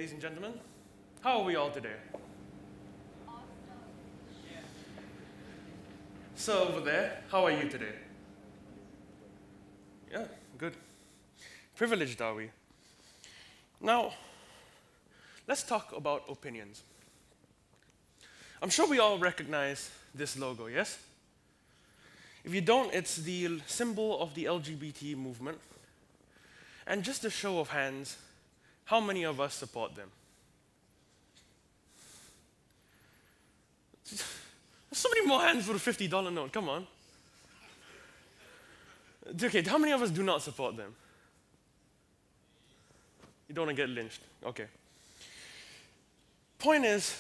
ladies and gentlemen. How are we all today? Awesome. So over there, how are you today? Yeah, good. Privileged are we? Now, let's talk about opinions. I'm sure we all recognize this logo, yes? If you don't, it's the symbol of the LGBT movement. And just a show of hands, how many of us support them? There's so many more hands for the $50 note, come on. Okay, how many of us do not support them? You don't want to get lynched. Okay. Point is,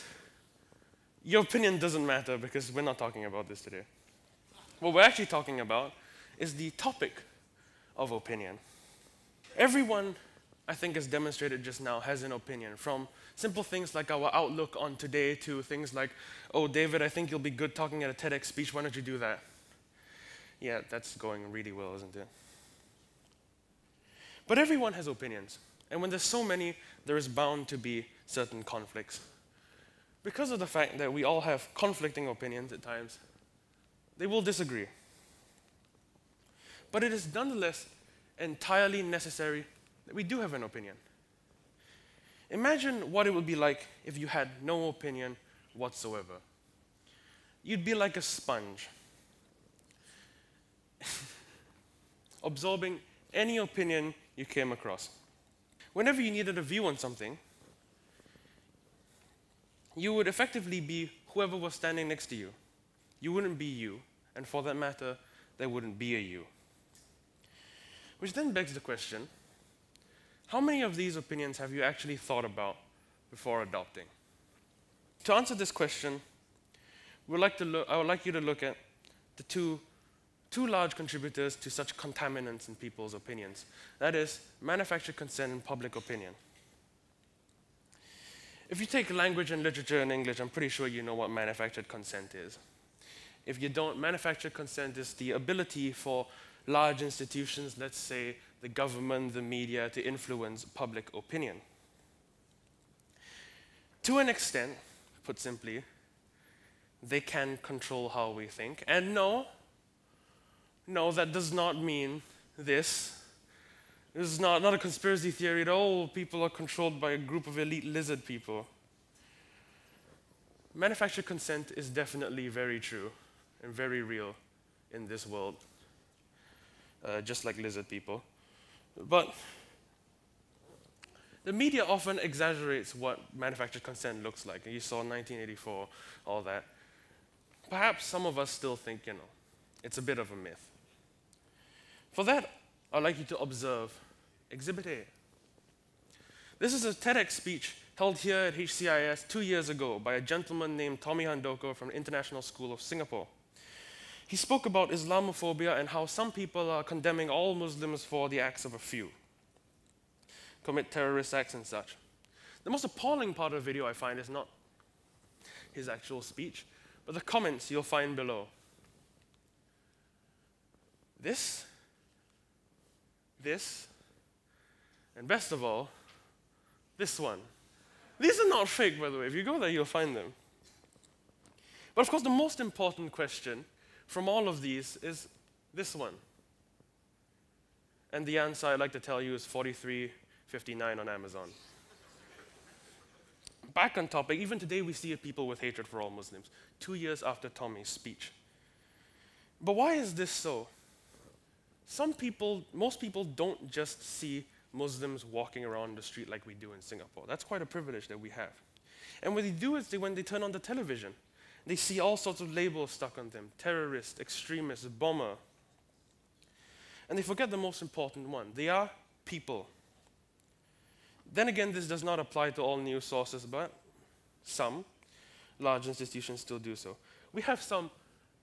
your opinion doesn't matter because we're not talking about this today. What we're actually talking about is the topic of opinion. Everyone, I think, has demonstrated just now, has an opinion, from simple things like our outlook on today to things like, oh, David, I think you'll be good talking at a TEDx speech, why don't you do that? Yeah, that's going really well, isn't it? But everyone has opinions. And when there's so many, there is bound to be certain conflicts. Because of the fact that we all have conflicting opinions at times, they will disagree. But it is nonetheless entirely necessary that we do have an opinion. Imagine what it would be like if you had no opinion whatsoever. You'd be like a sponge, absorbing any opinion you came across. Whenever you needed a view on something, you would effectively be whoever was standing next to you. You wouldn't be you, and for that matter, there wouldn't be a you. Which then begs the question, how many of these opinions have you actually thought about before adopting? To answer this question, I would like you to look at the two large contributors to such contaminants in people's opinions. That is, manufactured consent and public opinion. If you take language and literature in English, I'm pretty sure you know what manufactured consent is. If you don't, manufactured consent is the ability for large institutions, let's say the government, the media, to influence public opinion. To an extent, put simply, they can control how we think. And no, that does not mean this. This is not a conspiracy theory that, oh, people are controlled by a group of elite lizard people. Manufactured consent is definitely very true and very real in this world. Just like lizard people. But the media often exaggerates what manufactured consent looks like. You saw 1984, all that. Perhaps some of us still think, it's a bit of a myth. For that, I'd like you to observe Exhibit A. This is a TEDx speech held here at HCIS 2 years ago by a gentleman named Tommy Handoko from the International School of Singapore. He spoke about Islamophobia and how some people are condemning all Muslims for the acts of a few, commit terrorist acts and such. The most appalling part of the video I find is not his actual speech, but the comments you'll find below. This, and best of all, this one. These are not fake, by the way. If you go there, you'll find them. But of course, the most important question from all of these is this one. And the answer I'd like to tell you is $43.59 on Amazon. Back on topic, even today we see people with hatred for all Muslims, 2 years after Tommy's speech. But why is this so? Most people don't just see Muslims walking around the street like we do in Singapore. That's quite a privilege that we have. And what they do is when they turn on the television, they see all sorts of labels stuck on them: terrorist, extremist, bomber. And they forget the most important one. They are people. Then again, this does not apply to all news sources, but some large institutions still do so. We have some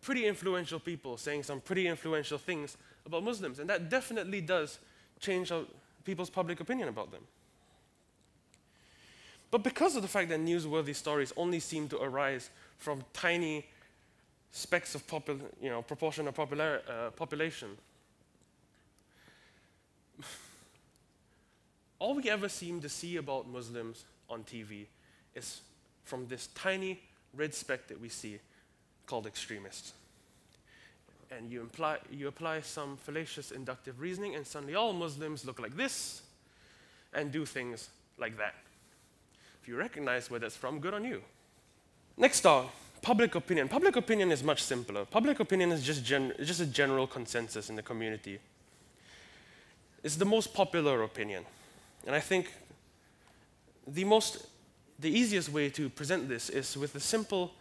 pretty influential people saying some pretty influential things about Muslims, and that definitely does change people's public opinion about them. But because of the fact that newsworthy stories only seem to arise from tiny specks of proportion of population, all we ever seem to see about Muslims on TV is from this tiny red speck that we see called extremists. And you apply some fallacious inductive reasoning, and suddenly all Muslims look like this and do things like that. If you recognize where that's from, good on you. Next up, public opinion. Public opinion is much simpler. Public opinion is just a general consensus in the community. It's the most popular opinion. And I think the easiest way to present this is with a simple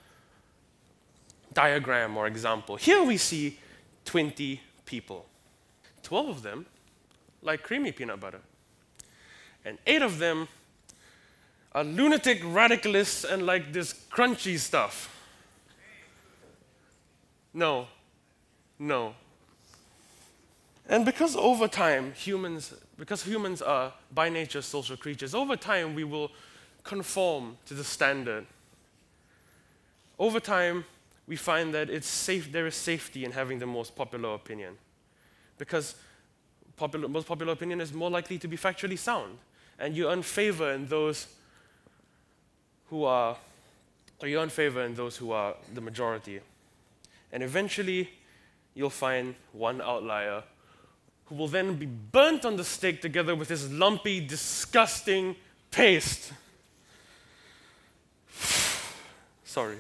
diagram or example. Here we see 20 people. 12 of them like creamy peanut butter. And 8 of them are lunatic radicalists and like this crunchy stuff. No. And because over time, humans are by nature social creatures, over time we will conform to the standard. Over time, we find that there is safety in having the most popular opinion, because most popular opinion is more likely to be factually sound, and you earn favor in those who are the majority. And eventually, you'll find one outlier who will then be burnt on the stake together with this lumpy, disgusting paste. Sorry.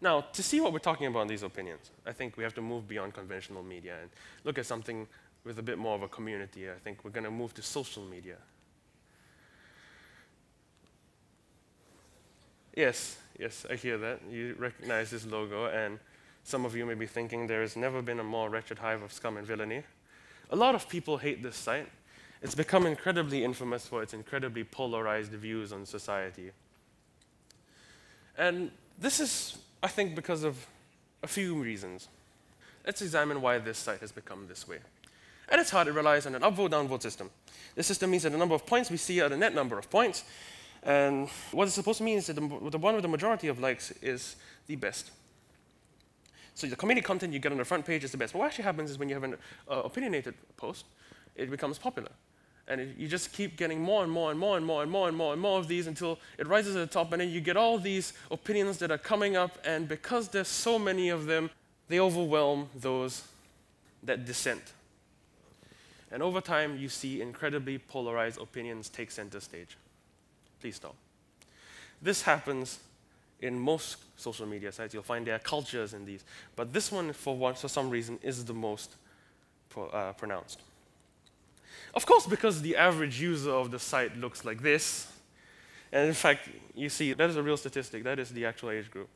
Now, to see what we're talking about in these opinions, I think we have to move beyond conventional media and look at something with a bit more of a community. I think we're going to move to social media. Yes, I hear that. You recognize this logo, and some of you may be thinking there has never been a more wretched hive of scum and villainy. A lot of people hate this site. It's become incredibly infamous for its incredibly polarized views on society. And this is, I think, because of a few reasons. Let's examine why this site has become this way. At its heart, it relies on an upvote, downvote system. This system means that the number of points we see are the net number of points. And what it's supposed to mean is that the one with the majority of likes is the best. So the community content you get on the front page is the best. But what actually happens is when you have an opinionated post, it becomes popular. And you just keep getting more and more and more and more and more and more and more of these until it rises to the top, and then you get all these opinions that are coming up, and because there's so many of them, they overwhelm those that dissent. And over time, you see incredibly polarized opinions take center stage. Please stop. This happens in most social media sites. You'll find there are cultures in these. But this one, for some reason, is the most pronounced. Of course, because the average user of the site looks like this. And in fact, you see, that is a real statistic. That is the actual age group.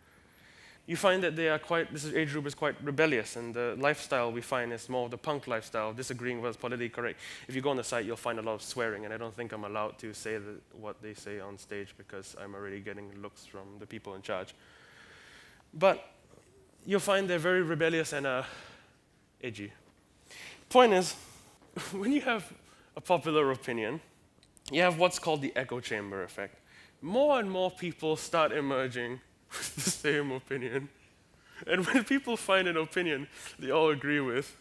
You find that this age group is quite rebellious, and the lifestyle we find is more of the punk lifestyle, disagreeing what's politically correct. If you go on the site, you'll find a lot of swearing, and I don't think I'm allowed to say what they say on stage because I'm already getting looks from the people in charge. But you'll find they're very rebellious and edgy. Point is, when you have a popular opinion, you have what's called the echo chamber effect. More and more people start emerging with the same opinion. And when people find an opinion they all agree with,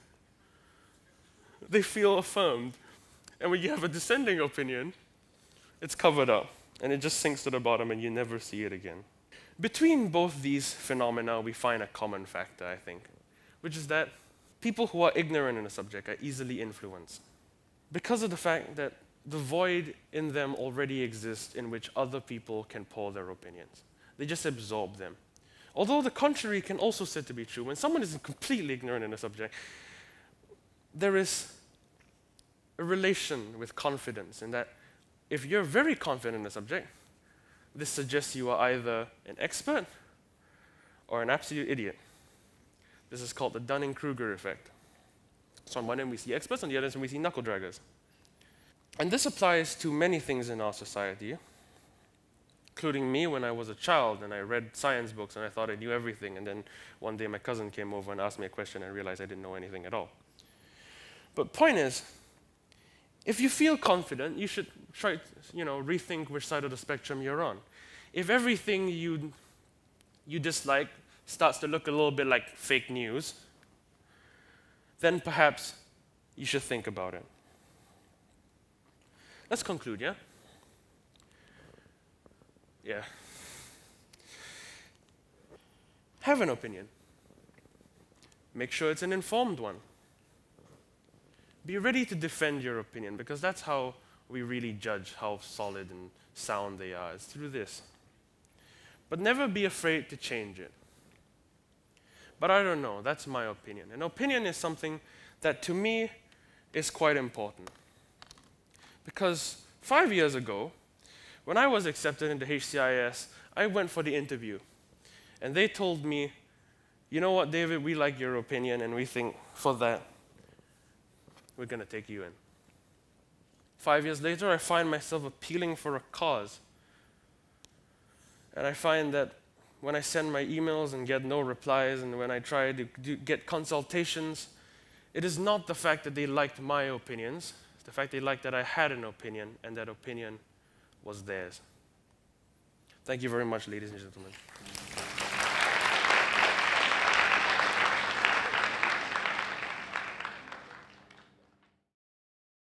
they feel affirmed. And when you have a dissenting opinion, it's covered up, and it just sinks to the bottom, and you never see it again. Between both these phenomena, we find a common factor, I think, which is that people who are ignorant in a subject are easily influenced because of the fact that the void in them already exists in which other people can pour their opinions. They just absorb them. Although the contrary can also said to be true. When someone is completely ignorant in a subject, there is a relation with confidence in that if you're very confident in a subject, this suggests you are either an expert or an absolute idiot. This is called the Dunning-Kruger Effect. So on one end we see experts, on the other end we see knuckle draggers. And this applies to many things in our society, including me when I was a child and I read science books and I thought I knew everything, and then one day my cousin came over and asked me a question and I realized I didn't know anything at all. But point is, if you feel confident, you should try to rethink which side of the spectrum you're on. If everything you dislike starts to look a little bit like fake news, then perhaps you should think about it. Let's conclude, yeah? Yeah. Have an opinion. Make sure it's an informed one. Be ready to defend your opinion, because that's how we really judge how solid and sound they are. It's through this. But never be afraid to change it. But I don't know, that's my opinion. An opinion is something that to me is quite important. Because 5 years ago, when I was accepted into HCIS, I went for the interview. And they told me, you know what, David, we like your opinion, and we think for that, we're going to take you in. 5 years later, I find myself appealing for a cause. And I find that when I send my emails and get no replies, and when I try to get consultations, it is not the fact that they liked my opinions, it's the fact they liked that I had an opinion, and that opinion was theirs. Thank you very much, ladies and gentlemen.